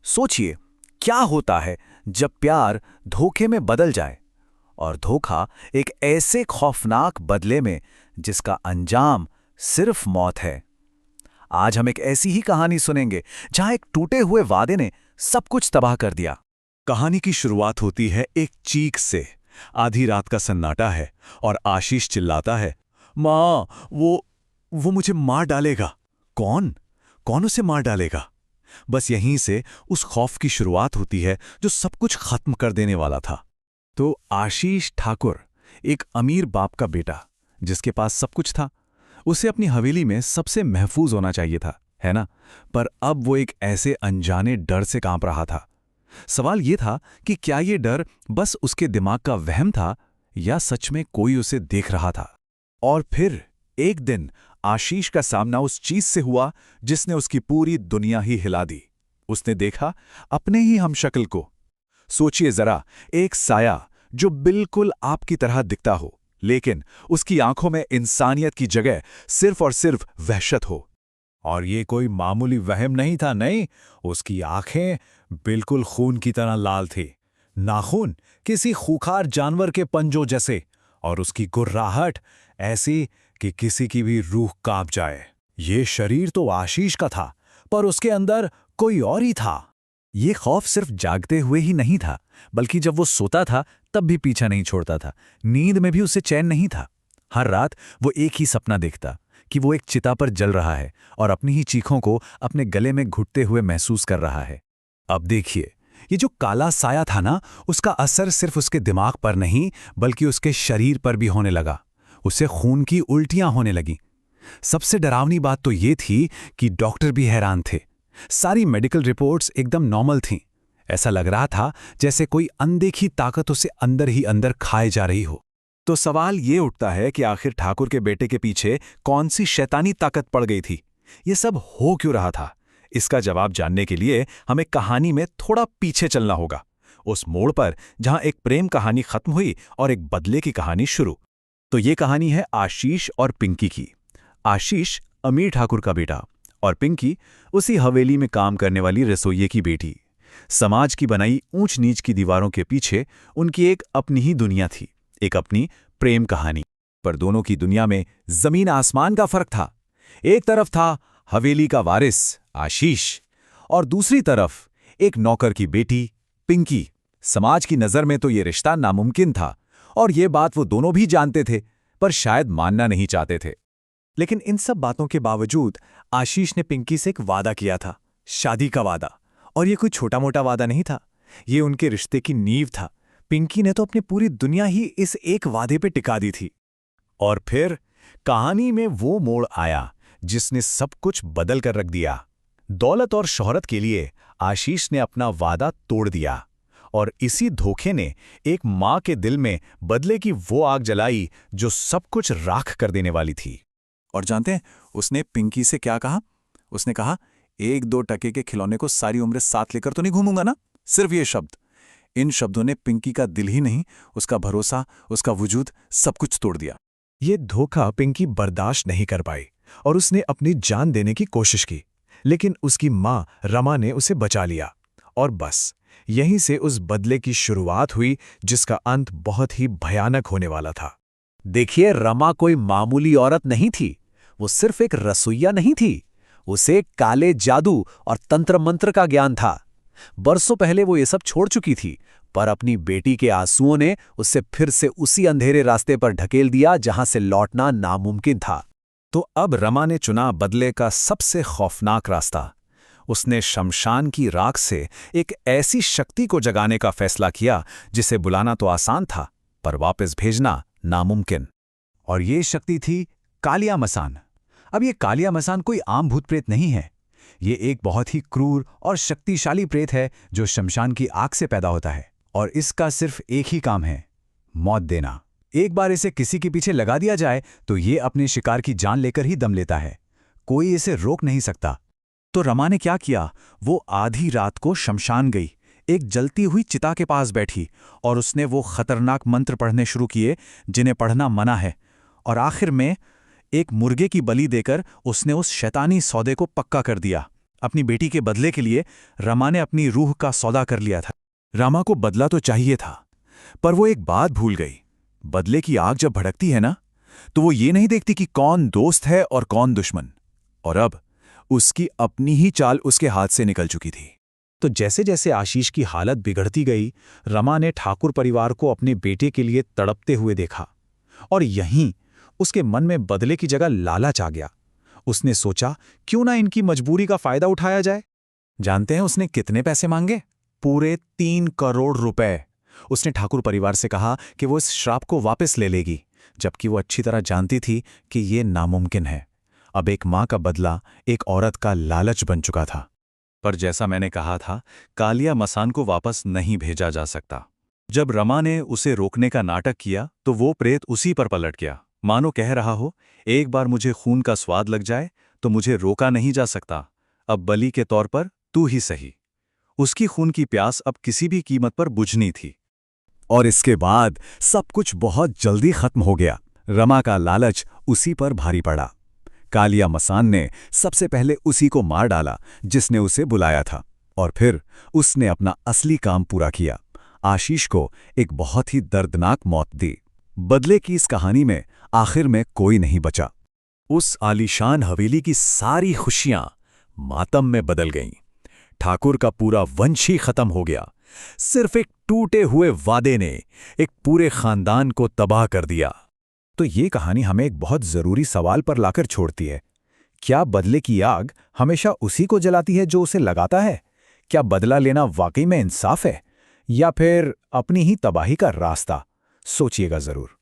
सोचिए, क्या होता है जब प्यार धोखे में बदल जाए, और धोखा एक ऐसे खौफनाक बदले में जिसका अंजाम सिर्फ मौत है। आज हम एक ऐसी ही कहानी सुनेंगे जहां एक टूटे हुए वादे ने सब कुछ तबाह कर दिया। कहानी की शुरुआत होती है एक चीख से। आधी रात का सन्नाटा है और आशीष चिल्लाता है, माँ, वो मुझे मार डालेगा। कौन कौन उसे मार डालेगा? बस यहीं से उस खौफ की शुरुआत होती है जो सब कुछ खत्म कर देने वाला था। तो आशीष ठाकुर, एक अमीर बाप का बेटा जिसके पास सब कुछ था, उसे अपनी हवेली में सबसे महफूज होना चाहिए था, है ना? पर अब वो एक ऐसे अनजाने डर से कांप रहा था। सवाल ये था कि क्या ये डर बस उसके दिमाग का वहम था या सच में कोई उसे देख रहा था। और फिर एक दिन आशीष का सामना उस चीज से हुआ जिसने उसकी पूरी दुनिया ही हिला दी। उसने देखा अपने ही हमशक्ल को। सोचिए जरा, एक साया जो बिल्कुल आपकी तरह दिखता हो, लेकिन उसकी आंखों में इंसानियत की जगह सिर्फ और सिर्फ वहशत हो। और ये कोई मामूली वहम नहीं था, नहीं, उसकी आंखें बिल्कुल खून की तरह लाल थी, नाखून किसी खूंखार जानवर के पंजों जैसे, और उसकी गुर्राहट ऐसी कि किसी की भी रूह कांप जाए। ये शरीर तो आशीष का था, पर उसके अंदर कोई और ही था। ये खौफ सिर्फ जागते हुए ही नहीं था, बल्कि जब वो सोता था तब भी पीछा नहीं छोड़ता था। नींद में भी उसे चैन नहीं था। हर रात वो एक ही सपना देखता कि वो एक चिता पर जल रहा है और अपनी ही चीखों को अपने गले में घुटते हुए महसूस कर रहा है। अब देखिए, ये जो काला साया था ना, उसका असर सिर्फ उसके दिमाग पर नहीं बल्कि उसके शरीर पर भी होने लगा। उसे खून की उल्टियां होने लगी। सबसे डरावनी बात तो ये थी कि डॉक्टर भी हैरान थे। सारी मेडिकल रिपोर्ट्स एकदम नॉर्मल थीं। ऐसा लग रहा था जैसे कोई अनदेखी ताकत उसे अंदर ही अंदर खाए जा रही हो। तो सवाल ये उठता है कि आखिर ठाकुर के बेटे के पीछे कौन सी शैतानी ताकत पड़ गई थी? ये सब हो क्यों रहा था? इसका जवाब जानने के लिए हमें कहानी में थोड़ा पीछे चलना होगा, उस मोड़ पर जहां एक प्रेम कहानी खत्म हुई और एक बदले की कहानी शुरू। तो ये कहानी है आशीष और पिंकी की। आशीष अमीर ठाकुर का बेटा और पिंकी उसी हवेली में काम करने वाली रसोइये की बेटी। समाज की बनाई ऊंच नीच की दीवारों के पीछे उनकी एक अपनी ही दुनिया थी, एक अपनी प्रेम कहानी। पर दोनों की दुनिया में जमीन आसमान का फर्क था। एक तरफ था हवेली का वारिस आशीष, और दूसरी तरफ एक नौकर की बेटी पिंकी। समाज की नजर में तो ये रिश्ता नामुमकिन था, और ये बात वो दोनों भी जानते थे, पर शायद मानना नहीं चाहते थे। लेकिन इन सब बातों के बावजूद आशीष ने पिंकी से एक वादा किया था, शादी का वादा। और ये कोई छोटा मोटा वादा नहीं था, ये उनके रिश्ते की नींव था। पिंकी ने तो अपनी पूरी दुनिया ही इस एक वादे पे टिका दी थी। और फिर कहानी में वो मोड़ आया जिसने सब कुछ बदल कर रख दिया। दौलत और शोहरत के लिए आशीष ने अपना वादा तोड़ दिया, और इसी धोखे ने एक मां के दिल में बदले की वो आग जलाई जो सब कुछ राख कर देने वाली थी। और जानते हैं उसने पिंकी से क्या कहा? उसने कहा, 1-2 टके के खिलौने को सारी उम्र साथ लेकर तो नहीं घूमूंगा ना। सिर्फ ये शब्द। इन शब्दों ने पिंकी का दिल ही नहीं, उसका भरोसा, उसका वजूद, सब कुछ तोड़ दिया। ये धोखा पिंकी बर्दाश्त नहीं कर पाई और उसने अपनी जान देने की कोशिश की, लेकिन उसकी मां रमा ने उसे बचा लिया। और बस यहीं से उस बदले की शुरुआत हुई जिसका अंत बहुत ही भयानक होने वाला था। देखिए, रमा कोई मामूली औरत नहीं थी। वो सिर्फ एक रसोइया नहीं थी, उसे काले जादू और तंत्र मंत्र का ज्ञान था। बरसों पहले वो ये सब छोड़ चुकी थी, पर अपनी बेटी के आंसुओं ने उसे फिर से उसी अंधेरे रास्ते पर ढकेल दिया जहां से लौटना नामुमकिन था। तो अब रमा ने चुना बदले का सबसे खौफनाक रास्ता। उसने शमशान की राख से एक ऐसी शक्ति को जगाने का फैसला किया जिसे बुलाना तो आसान था, पर वापस भेजना नामुमकिन। और ये शक्ति थी कालिया मसान। अब ये कालिया मसान कोई आम भूत प्रेत नहीं है। ये एक बहुत ही क्रूर और शक्तिशाली प्रेत है जो शमशान की आग से पैदा होता है, और इसका सिर्फ एक ही काम है, मौत देना। एक बार इसे किसी के पीछे लगा दिया जाए तो ये अपने शिकार की जान लेकर ही दम लेता है। कोई इसे रोक नहीं सकता। तो रमा ने क्या किया? वो आधी रात को शमशान गई, एक जलती हुई चिता के पास बैठी, और उसने वो खतरनाक मंत्र पढ़ने शुरू किए जिन्हें पढ़ना मना है। और आखिर में एक मुर्गे की बलि देकर उसने उस शैतानी सौदे को पक्का कर दिया। अपनी बेटी के बदले के लिए रमा ने अपनी रूह का सौदा कर लिया था। रमा को बदला तो चाहिए था, पर वो एक बात भूल गई। बदले की आग जब भड़कती है ना, तो वो ये नहीं देखती कि कौन दोस्त है और कौन दुश्मन। और अब उसकी अपनी ही चाल उसके हाथ से निकल चुकी थी। तो जैसे जैसे आशीष की हालत बिगड़ती गई, रमा ने ठाकुर परिवार को अपने बेटे के लिए तड़पते हुए देखा। और यहीं उसके मन में बदले की जगह लालच आ गया। उसने सोचा, क्यों ना इनकी मजबूरी का फायदा उठाया जाए। जानते हैं उसने कितने पैसे मांगे? पूरे 3 करोड़ रुपए। उसने ठाकुर परिवार से कहा कि वो इस श्राप को वापस ले लेगी, जबकि वो अच्छी तरह जानती थी कि ये नामुमकिन है। अब एक माँ का बदला एक औरत का लालच बन चुका था। पर जैसा मैंने कहा था, कालिया मसान को वापस नहीं भेजा जा सकता। जब रमा ने उसे रोकने का नाटक किया तो वो प्रेत उसी पर पलट गया। मानो कह रहा हो, एक बार मुझे खून का स्वाद लग जाए तो मुझे रोका नहीं जा सकता। अब बलि के तौर पर तू ही सही। उसकी खून की प्यास अब किसी भी कीमत पर बुझनी थी। और इसके बाद सब कुछ बहुत जल्दी खत्म हो गया। रमा का लालच उसी पर भारी पड़ा। कालिया मसान ने सबसे पहले उसी को मार डाला जिसने उसे बुलाया था, और फिर उसने अपना असली काम पूरा किया, आशीष को एक बहुत ही दर्दनाक मौत दी। बदले की इस कहानी में आखिर में कोई नहीं बचा। उस आलीशान हवेली की सारी खुशियां मातम में बदल गईं। ठाकुर का पूरा वंश ही खत्म हो गया। सिर्फ एक टूटे हुए वादे ने एक पूरे खानदान को तबाह कर दिया। तो ये कहानी हमें एक बहुत जरूरी सवाल पर लाकर छोड़ती है। क्या बदले की आग हमेशा उसी को जलाती है जो उसे लगाता है? क्या बदला लेना वाकई में इंसाफ है, या फिर अपनी ही तबाही का रास्ता? सोचिएगा जरूर।